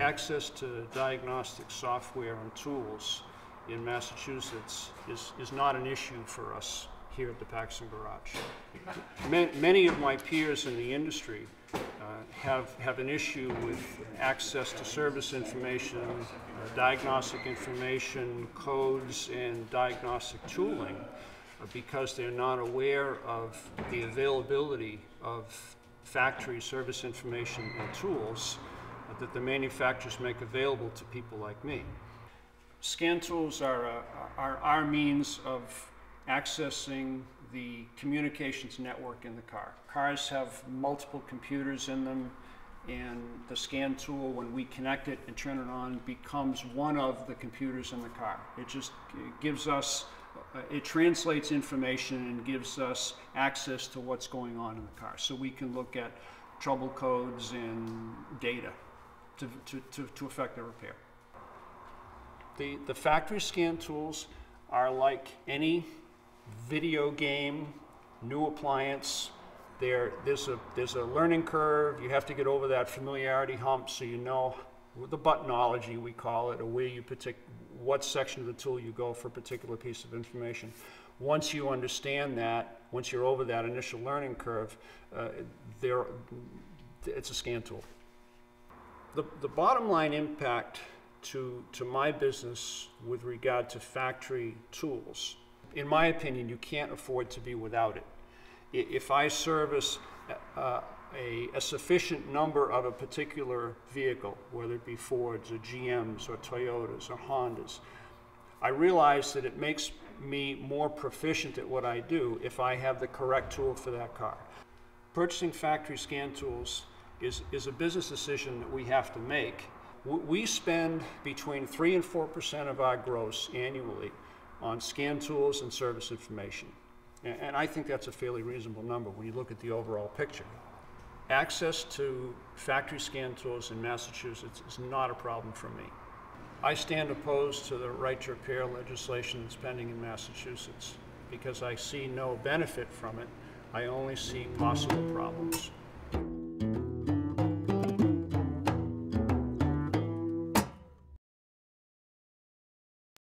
Access to diagnostic software and tools in Massachusetts is not an issue for us here at the Paxson Garage. Many of my peers in the industry have an issue with access to service information, diagnostic information, codes, and diagnostic tooling because they're not aware of the availability of factory service information and tools that the manufacturers make available to people like me. Scan tools are our means of accessing the communications network in the car. Cars have multiple computers in them, and the scan tool, when we connect it and turn it on, becomes one of the computers in the car. It gives us, it translates information and gives us access to what's going on in the car. So we can look at trouble codes and data to affect the repair. The factory scan tools are like any video game, new appliance. There's a learning curve. You have to get over that familiarity hump so you know the buttonology, we call it, or where you what section of the tool you go for a particular piece of information. Once you understand that, once you're over that initial learning curve, it's a scan tool. The bottom line impact to my business with regard to factory tools, in my opinion, you can't afford to be without it. If I service a sufficient number of a particular vehicle, whether it be Fords or GMs or Toyotas or Hondas, I realize that it makes me more proficient at what I do if I have the correct tool for that car. Purchasing factory scan tools is a business decision that we have to make. We spend between 3 and 4% of our gross annually on scan tools and service information. And I think that's a fairly reasonable number when you look at the overall picture. Access to factory scan tools in Massachusetts is not a problem for me. I stand opposed to the right to repair legislation that's pending in Massachusetts because I see no benefit from it. I only see possible problems.